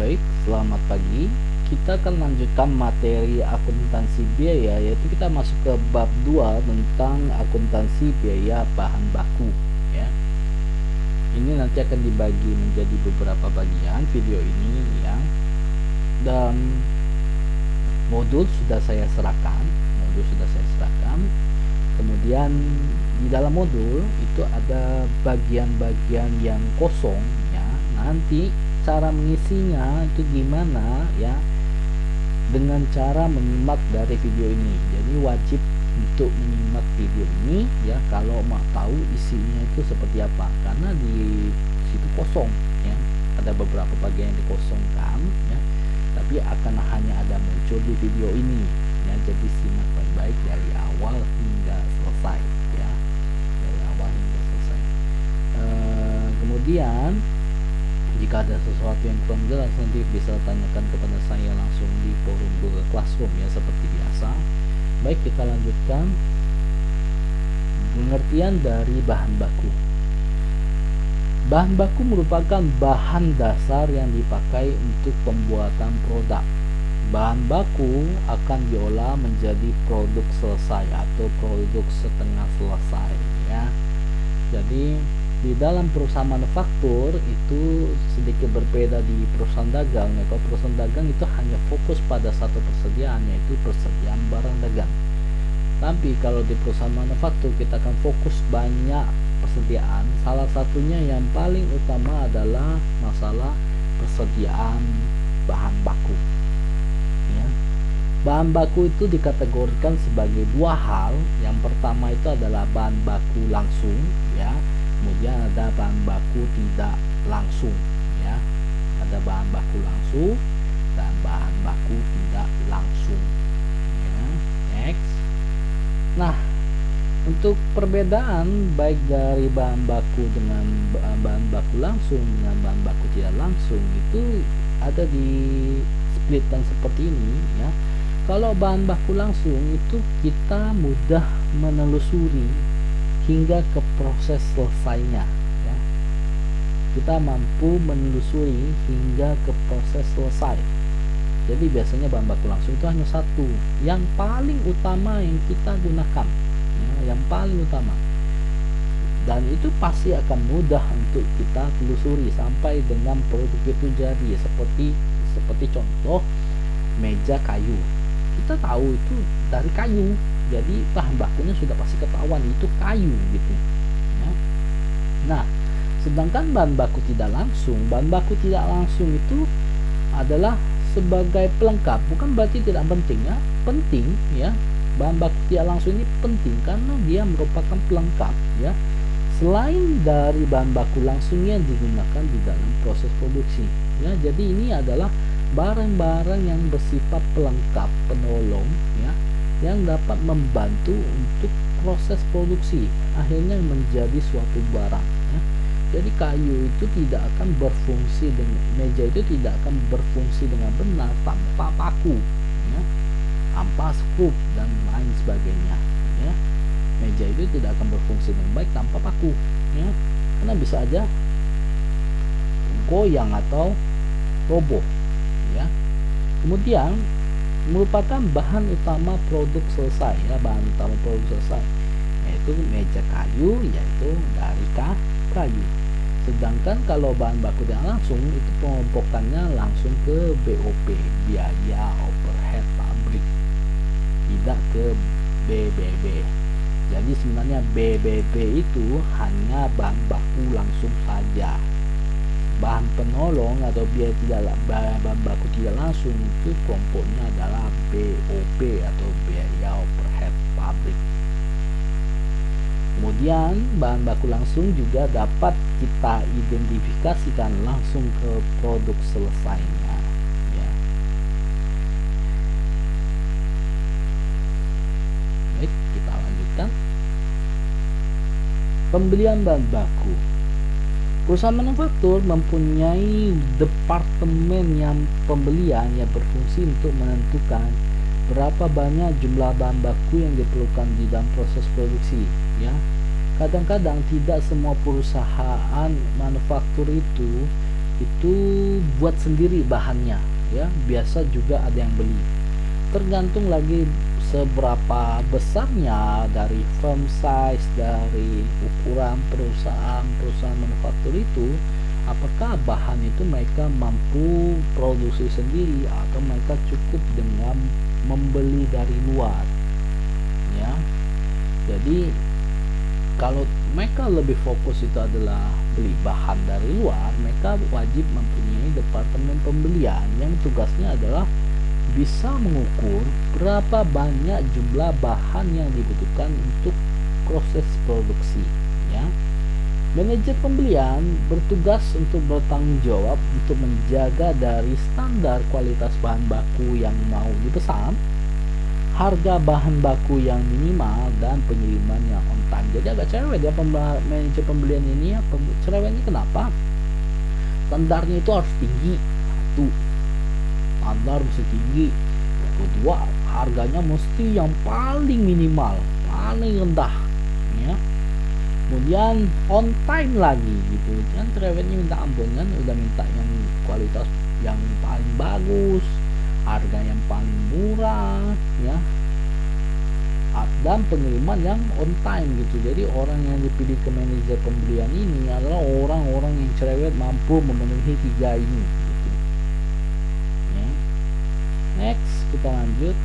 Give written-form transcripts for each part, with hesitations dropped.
Baik, selamat pagi. Kita akan lanjutkan materi akuntansi biaya, yaitu kita masuk ke bab 2 tentang akuntansi biaya bahan baku ya. Ini nanti akan dibagi menjadi beberapa bagian video ini ya. Dan modul sudah saya serahkan. Kemudian di dalam modul itu ada bagian-bagian yang kosong ya. Nanti cara mengisinya itu gimana ya, dengan cara menyimak dari video ini. Jadi wajib untuk menyimak video ini ya, kalau mau tahu isinya itu seperti apa, karena di situ kosong ya, ada beberapa bagian yang dikosongkan ya, tapi akan hanya ada muncul di video ini ya. Jadi simak baik-baik dari awal hingga selesai ya, kemudian jika ada sesuatu yang kurang jelas nanti bisa tanyakan kepada saya langsung di forum Google Classroom ya, seperti biasa. Baik, kita lanjutkan pengertian dari bahan baku. Bahan baku merupakan bahan dasar yang dipakai untuk pembuatan produk. Bahan baku akan diolah menjadi produk selesai atau produk setengah selesai ya. Jadi di dalam perusahaan manufaktur itu sedikit berbeda di perusahaan dagang ya. Kalau perusahaan dagang itu hanya fokus pada satu persediaan, yaitu persediaan barang dagang. Tapi kalau di perusahaan manufaktur kita akan fokus banyak persediaan. Salah satunya yang paling utama adalah masalah persediaan bahan baku ya. Bahan baku itu dikategorikan sebagai dua hal. Yang pertama itu adalah bahan baku langsung ya, kemudian ada bahan baku tidak langsung ya. Ada bahan baku langsung dan bahan baku tidak langsung ya. Next. Nah, untuk perbedaan baik dari bahan baku dengan bahan baku langsung dengan bahan baku tidak langsung itu ada di splitan seperti ini ya. Kalau bahan baku langsung itu kita mudah menelusuri hingga ke proses selesainya ya. Kita mampu menelusuri hingga ke proses selesai. Jadi biasanya bahan baku langsung itu hanya satu, yang paling utama yang kita gunakan ya, yang paling utama, dan itu pasti akan mudah untuk kita telusuri sampai dengan produk itu jadi. Seperti contoh meja kayu, kita tahu itu dari kayu, jadi bahan bakunya sudah pasti ketahuan itu kayu gitu ya. Nah, sedangkan bahan baku tidak langsung itu adalah sebagai pelengkap, bukan berarti tidak penting ya, penting ya. Bahan baku tidak langsung ini penting karena dia merupakan pelengkap ya, selain dari bahan baku langsung yang digunakan di dalam proses produksi ya. Jadi ini adalah barang-barang yang bersifat pelengkap, penolong ya, yang dapat membantu untuk proses produksi akhirnya menjadi suatu barang ya. Jadi kayu itu tidak akan berfungsi dengan meja itu tidak akan berfungsi dengan benar tanpa paku ya, ampas, skrup dan lain sebagainya ya. Meja itu tidak akan berfungsi dengan baik tanpa paku ya, karena bisa aja goyang atau roboh ya. Kemudian merupakan bahan utama produk selesai ya, bahan utama produk selesai yaitu meja kayu, yaitu dari kayu. Sedangkan kalau bahan baku yang langsung itu pengompokannya langsung ke BOP, biaya overhead pabrik, tidak ke BBB. Jadi sebenarnya BBB itu hanya bahan baku langsung saja. Bahan penolong atau bahan baku tidak langsung itu kelompoknya adalah BOP atau biaya overhead pabrik. Kemudian bahan baku langsung juga dapat kita identifikasikan langsung ke produk selesainya ya. Baik, kita lanjutkan. Pembelian bahan baku. Perusahaan manufaktur mempunyai departemen yang pembelian yang berfungsi untuk menentukan berapa banyak jumlah bahan baku yang diperlukan di dalam proses produksi ya. Kadang-kadang tidak semua perusahaan manufaktur itu itu buat sendiri bahannya ya, biasa juga ada yang beli, tergantung lagi seberapa besarnya dari firm size, dari ukuran perusahaan manufaktur itu, apakah bahan itu mereka mampu produksi sendiri atau mereka cukup dengan membeli dari luar ya. Jadi kalau mereka lebih fokus itu adalah beli bahan dari luar, mereka wajib mempunyai departemen pembelian yang tugasnya adalah bisa mengukur berapa banyak jumlah bahan yang dibutuhkan untuk proses produksi ya. Manajer pembelian bertugas untuk bertanggung jawab untuk menjaga dari standar kualitas bahan baku yang mau dipesan, harga bahan baku yang minimal, dan pengiriman yang on time. Jadi agak cerewet ya manajer pembelian ini ya. Cerewetnya kenapa? Standarnya itu harus tinggi. Satu, standar mesti tinggi. Kedua, harganya mesti yang paling minimal, paling rendah ya. Kemudian on time lagi gitu kan, cerewetnya minta ampun kan, udah minta yang kualitas yang paling bagus, harga yang paling murah ya, dan pengiriman yang on time gitu. Jadi orang yang dipilih ke manajer pembelian ini adalah orang-orang yang cerewet, mampu memenuhi 3 ini gitu. Ya. Next kita lanjut.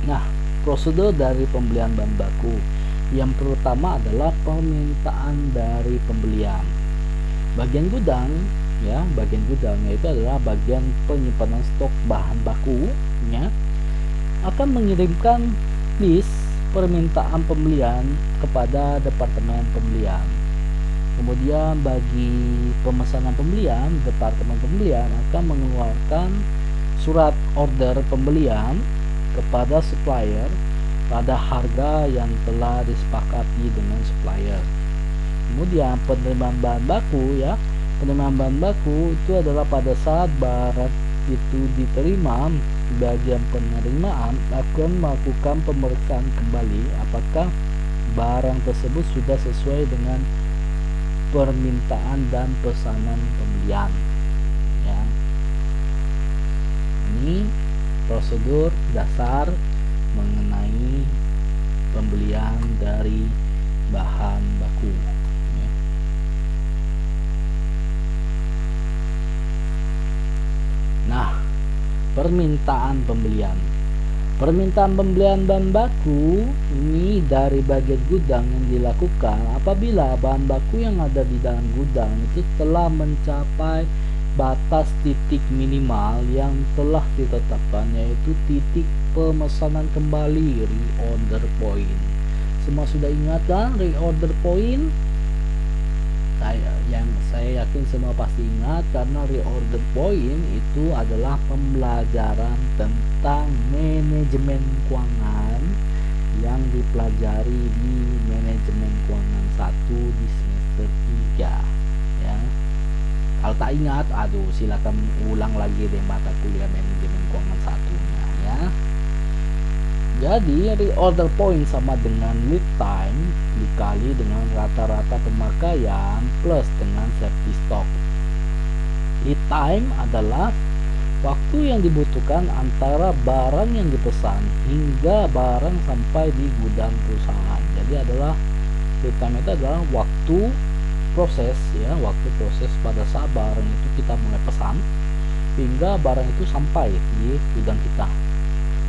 Nah, prosedur dari pembelian bahan baku. Yang pertama adalah permintaan dari pembelian. Bagian gudang ya, bagian gudangnya itu adalah bagian penyimpanan stok bahan baku ya, akan mengirimkan list permintaan pembelian kepada departemen pembelian. Kemudian bagi pemesanan pembelian, departemen pembelian akan mengeluarkan surat order pembelian kepada supplier pada harga yang telah disepakati dengan supplier. Kemudian penerimaan bahan baku ya, penerimaan bahan baku itu adalah pada saat barang itu diterima, bagian penerimaan akan melakukan pemeriksaan kembali apakah barang tersebut sudah sesuai dengan permintaan dan pesanan pembelian ya. Ini prosedur dasar mengenai pembelian dari bahan baku ya. Nah, permintaan pembelian bahan baku ini dari bagian gudang yang dilakukan apabila bahan baku yang ada di dalam gudang itu telah mencapai batas titik minimal yang telah ditetapkan, yaitu titik pemesanan kembali, reorder point. Semua sudah ingat kan reorder point? Saya yakin semua pasti ingat, karena reorder point itu adalah pembelajaran tentang manajemen keuangan yang dipelajari di manajemen keuangan 1 di semester 3 ya. Kalau tak ingat, aduh silakan ulang lagi deh mata kuliah manajemen keuangan 1-nya ya. Jadi reorder point sama dengan lead time dikali dengan rata-rata pemakaian plus dengan safety stock. Lead time adalah waktu yang dibutuhkan antara barang yang dipesan hingga barang sampai di gudang perusahaan. Jadi adalah lead time itu adalah waktu proses ya, waktu proses pada saat barang itu kita mulai pesan hingga barang itu sampai di gudang kita.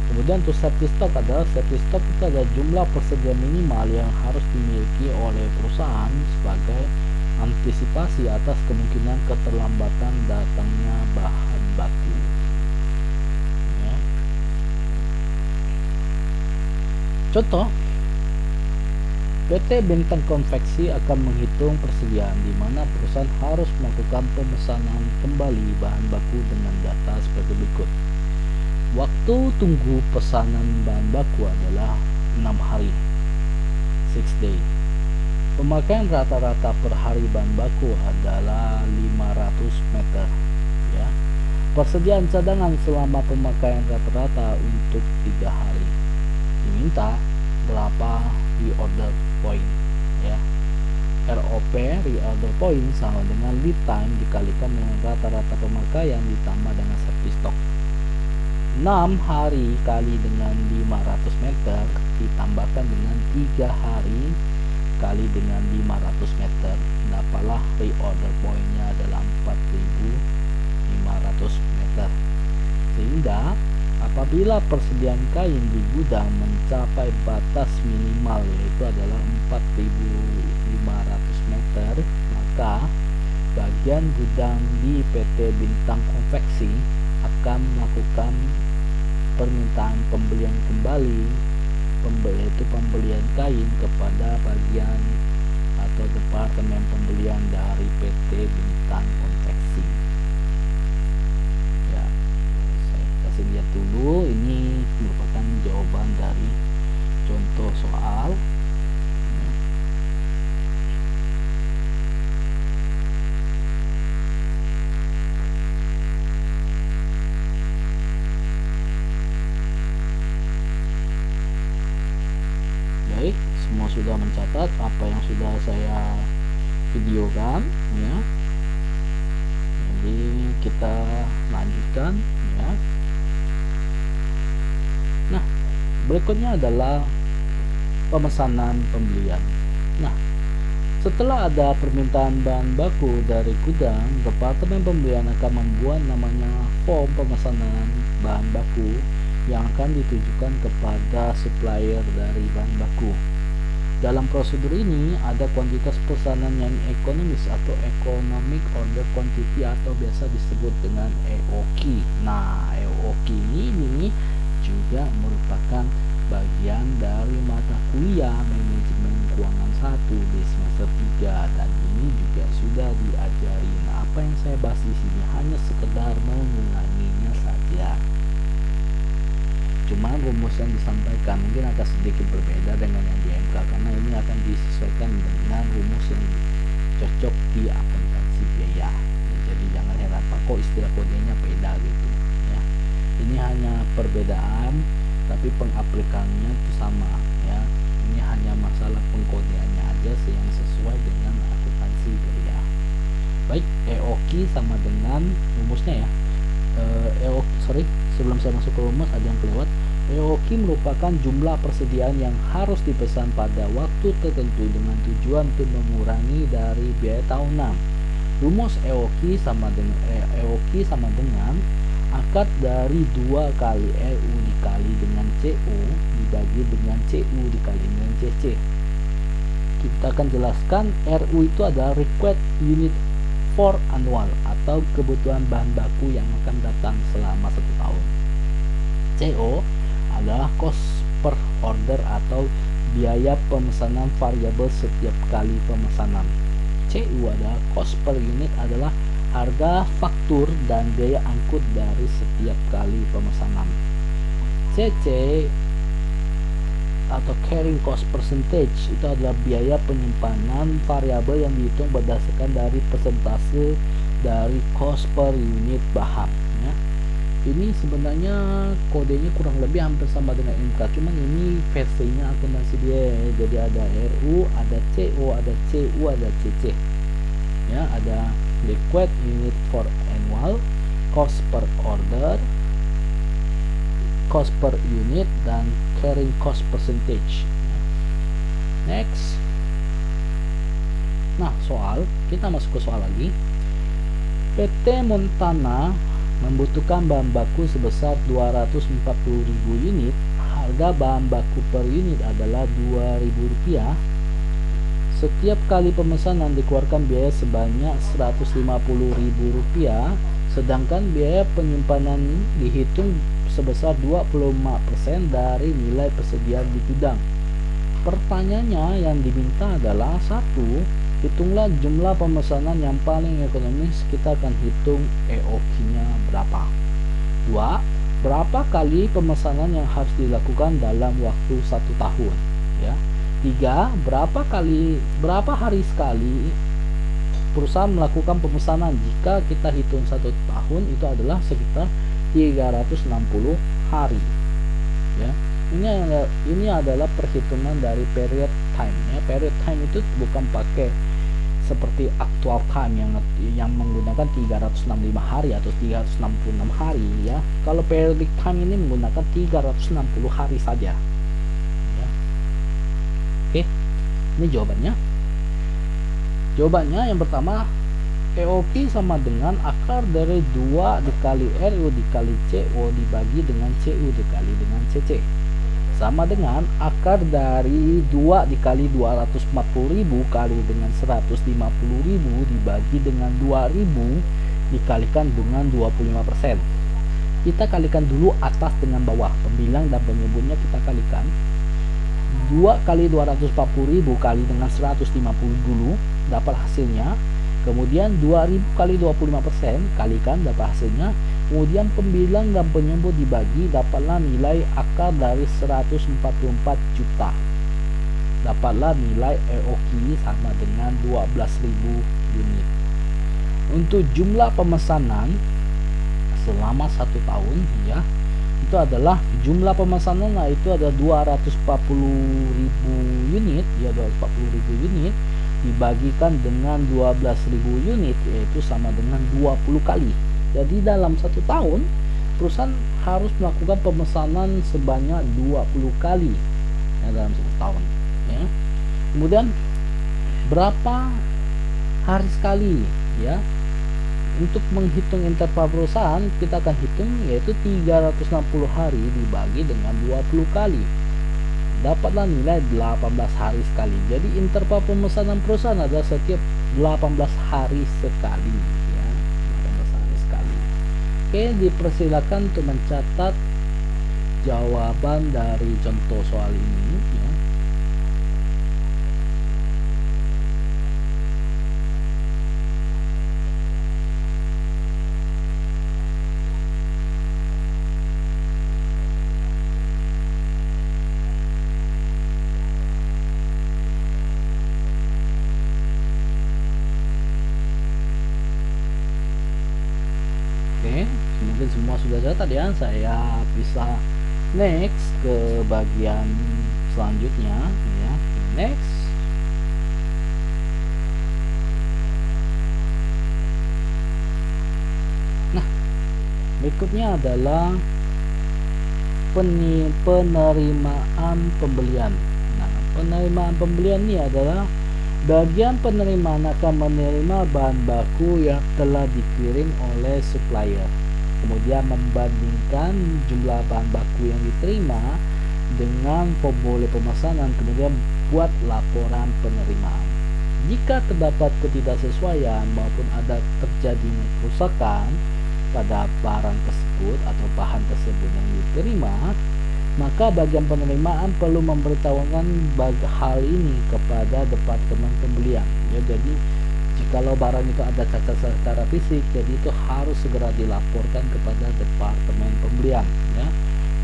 Kemudian untuk safety stock adalah itu adalah jumlah persediaan minimal yang harus dimiliki oleh perusahaan sebagai antisipasi atas kemungkinan keterlambatan datangnya bahan baku ya. Contoh, PT Bintang Konveksi akan menghitung persediaan di mana perusahaan harus melakukan pemesanan kembali bahan baku dengan data seperti berikut. Waktu tunggu pesanan bahan baku adalah 6 hari, 6 day. Pemakaian rata-rata per hari bahan baku adalah 500 meter ya. Persediaan cadangan selama pemakaian rata-rata untuk 3 hari. Diminta berapa reorder point ya. ROP reorder point sama dengan lead time dikalikan dengan rata-rata pemakaian ditambah dengan safety stock. 6 hari kali dengan 500 meter ditambahkan dengan 3 hari kali dengan 500 meter, dapatlah reorder pointnya adalah 4.500 meter. Sehingga apabila persediaan kain di gudang mencapai batas minimal yaitu adalah 4.500 meter, maka bagian gudang di PT Bintang Konveksi akan melakukan permintaan pembelian kembali, yaitu pembelian kain kepada bagian atau departemen pembelian dari PT Bintang Konveksi. Ya, saya kasih lihat dulu, ini merupakan jawaban dari contoh soal. Baik, semua sudah mencatat apa yang sudah saya videokan ya. Jadi kita lanjutkan ya. Nah, berikutnya adalah pemesanan pembelian. Nah, setelah ada permintaan bahan baku dari gudang, departemen pembelian akan membuat namanya form pemesanan bahan baku yang akan ditujukan kepada supplier dari bahan baku. Dalam prosedur ini ada kuantitas pesanan yang ekonomis atau economic order quantity atau biasa disebut dengan EOQ. Nah, EOQ ini juga merupakan bagian dari mata kuliah manajemen keuangan 1 di semester 3 dan ini juga sudah diajari. Nah, apa yang saya bahas di sini hanya sekedar mengulanginya saja. Cuma rumus yang disampaikan mungkin agak sedikit berbeda dengan yang di MK karena ini akan disesuaikan dengan rumus yang cocok di akuntansi biaya. Jadi jangan heran Pak kok istilah kodenya beda gitu ya. Ini hanya perbedaan tapi pengaplikasiannya itu sama ya. Ini hanya masalah pengkodeannya aja yang sesuai dengan akuntansi biaya. Baik, EOQ sama dengan rumusnya ya. Sebelum saya masuk ke rumus ada yang kelewat. EOQ merupakan jumlah persediaan yang harus dipesan pada waktu tertentu dengan tujuan untuk mengurangi dari biaya tahunan. Rumus EOQ sama dengan akad dari 2 kali RU dikali dengan CO dibagi dengan CU dikali dengan CC. Kita akan jelaskan RU itu adalah required unit for annual atau kebutuhan bahan baku yang akan datang selama 1 tahun. CO adalah cost per order atau biaya pemesanan variabel setiap kali pemesanan. CU adalah cost per unit adalah harga faktur dan biaya angkut dari setiap kali pemesanan. CC atau carrying cost percentage itu adalah biaya penyimpanan variabel yang dihitung berdasarkan dari persentase dari cost per unit bahan ya. Ini sebenarnya kodenya kurang lebih hampir sama dengan MK, cuman ini versinya akuntansi biaya. Jadi ada RU, ada CO, ada CU, ada CC ya. Ada required unit for annual, cost per order, cost per unit, dan carrying cost percentage. Next. Nah, kita masuk ke soal lagi. PT Montana membutuhkan bahan baku sebesar 240.000 unit. Harga bahan baku per unit adalah Rp2.000. Setiap kali pemesanan dikeluarkan biaya sebanyak Rp150.000, sedangkan biaya penyimpanan dihitung sebesar 25% dari nilai persediaan di gudang. Pertanyaannya yang diminta adalah 1. Hitunglah jumlah pemesanan yang paling ekonomis. Kita akan hitung EOQ-nya berapa. 2. Berapa kali pemesanan yang harus dilakukan dalam waktu 1 tahun ya. 3. Berapa hari sekali perusahaan melakukan pemesanan. Jika kita hitung 1 tahun itu adalah sekitar 360 hari ya. Ini adalah perhitungan dari period time ya. Period time itu bukan pakai seperti actual time yang menggunakan 365 hari atau 366 hari ya. Kalau periodic time ini menggunakan 360 hari saja ya. Oke, ini jawabannya yang pertama, EOQ sama dengan akar dari 2 dikali RU dikali CO dibagi dengan CU dikali dengan CC, sama dengan akar dari 2 dikali 240.000 kali dengan 150.000 dibagi dengan 2.000 dikalikan dengan 25%. Kita kalikan dulu atas dengan bawah, pembilang dan penyebutnya kita kalikan. 2 kali 240.000 kali dengan 150 dulu dapat hasilnya. Kemudian 2000 kali 25% kalikan dapat hasilnya. Kemudian pembilang dan penyebut dibagi, dapatlah nilai akar dari 144 juta. Dapatlah nilai EOQ sama dengan 12.000 unit. Untuk jumlah pemesanan selama 1 tahun ya, itu adalah jumlah pemesanan itu ada 240.000 unit ya, 240.000 unit dibagikan dengan 12.000 unit, yaitu sama dengan 20 kali. Jadi dalam 1 tahun perusahaan harus melakukan pemesanan sebanyak 20 kali ya, dalam 1 tahun ya. Kemudian berapa hari sekali ya. Untuk menghitung interval perusahaan kita akan hitung, yaitu 360 hari dibagi dengan 20 kali, dapatlah nilai 18 hari sekali. Jadi interval pemesanan perusahaan adalah setiap 18 hari sekali ya, 18 hari sekali. Oke, dipersilakan untuk mencatat jawaban dari contoh soal ini ya. Mungkin semua sudah catat ya. Saya bisa next ke bagian selanjutnya ya. Next. Nah, berikutnya adalah penerimaan pembelian. Nah, penerimaan pembelian ini adalah bagian penerimaan akan menerima bahan baku yang telah dikirim oleh supplier, kemudian membandingkan jumlah bahan baku yang diterima dengan formula pemesanan, kemudian buat laporan penerimaan. Jika terdapat ketidaksesuaian maupun ada terjadinya kerusakan pada barang tersebut atau bahan tersebut yang diterima, maka bagian penerimaan perlu memberitahukan hal ini kepada departemen pembelian ya. Jadi jikalau barang itu ada cacat secara fisik, jadi itu harus segera dilaporkan kepada departemen pembelian ya.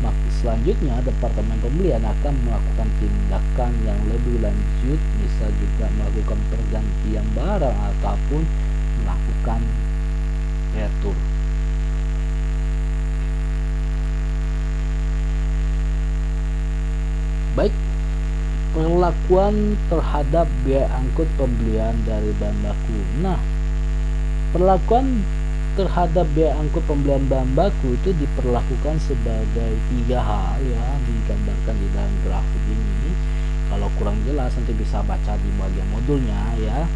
Maka selanjutnya departemen pembelian akan melakukan tindakan yang lebih lanjut, bisa juga melakukan pergantian barang ataupun melakukan retur. Baik, perlakuan terhadap biaya angkut pembelian dari bahan baku. Nah, perlakuan terhadap biaya angkut pembelian bahan baku itu diperlakukan sebagai 3 hal ya, digambarkan di dalam grafik ini. Kalau kurang jelas nanti bisa baca di bagian modulnya ya.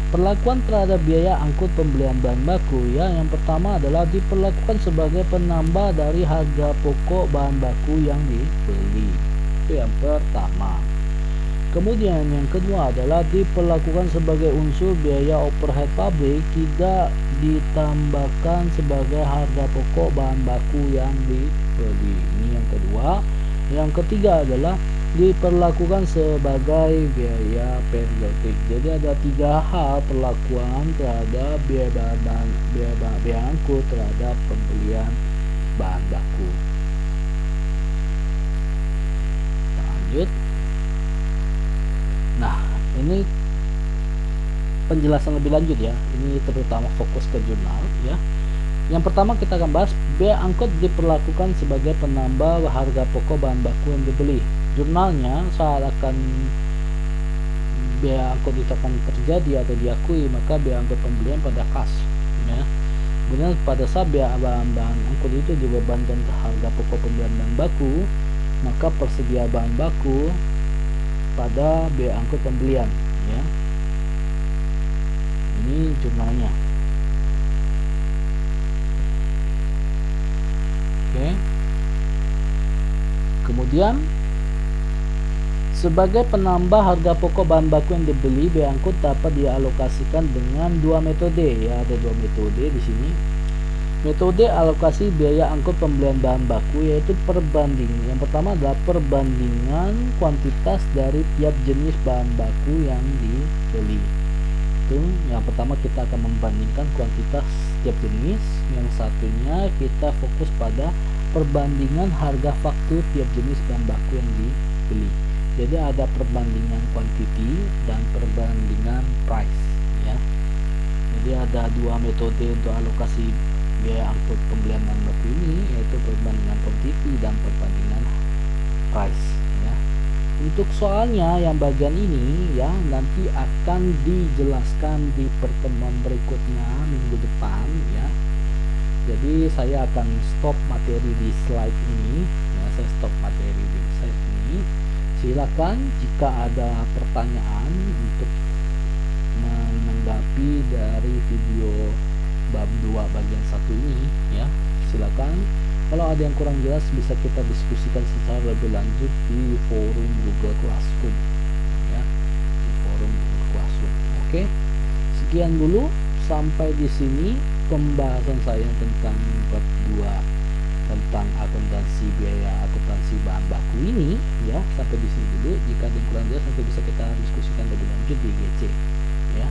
Perlakuan terhadap biaya angkut pembelian bahan baku ya, yang pertama adalah diperlakukan sebagai penambah dari harga pokok bahan baku yang dibeli. Itu yang pertama. Kemudian yang kedua adalah diperlakukan sebagai unsur biaya overhead pabrik, tidak ditambahkan sebagai harga pokok bahan baku yang dibeli. Ini yang kedua. Yang ketiga adalah diperlakukan sebagai biaya periodik. Jadi ada 3 hal perlakuan terhadap biaya angkut terhadap pembelian bahan baku. Lanjut. Nah, ini penjelasan lebih lanjut ya. Ini terutama fokus ke jurnal ya. Yang pertama kita akan bahas biaya angkut diperlakukan sebagai penambah harga pokok bahan baku yang dibeli. Jurnalnya saya akan biaya angkut itu akan terjadi atau diakui, maka biaya angkut pembelian pada kas, ya. Kemudian pada saat biaya bahan angkut itu dibebankan ke harga pokok pembelian bahan baku, maka persedia bahan baku pada biaya angkut pembelian, ya. Ini jumlahnya. Oke. Kemudian sebagai penambah harga pokok bahan baku yang dibeli, biaya angkut dapat dialokasikan dengan dua metode, ya. Ada dua metode di sini. Metode alokasi biaya angkut pembelian bahan baku yaitu perbanding. Yang pertama adalah perbandingan kuantitas dari tiap jenis bahan baku yang dibeli. Itu yang pertama, kita akan membandingkan kuantitas tiap jenis. Yang satunya kita fokus pada perbandingan harga faktur tiap jenis bahan baku yang dibeli. Jadi ada perbandingan quantity dan perbandingan price, ya. Jadi ada dua metode untuk alokasi biaya angkut pembelian bahan baku ini, yaitu perbandingan quantity dan perbandingan price, ya. Untuk soalnya yang bagian ini, ya, nanti akan dijelaskan di pertemuan berikutnya minggu depan, ya. Jadi saya akan stop materi di slide ini, ya. Saya stop materi di slide ini. Silakan jika ada pertanyaan untuk menanggapi dari video bab 2 bagian 1 ini, ya. Silakan. Kalau ada yang kurang jelas bisa kita diskusikan secara lebih lanjut di forum Google Classroom, ya. Di forum Google Classroom. Oke. Sekian dulu, sampai di sini pembahasan saya tentang bab 2 tentang akuntansi biaya akuntansi bahan baku ini, ya. Sampai di sini dulu. Jika ada yang kurang jelas nanti bisa kita diskusikan lebih lanjut di GC, ya.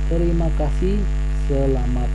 Terima kasih, selamat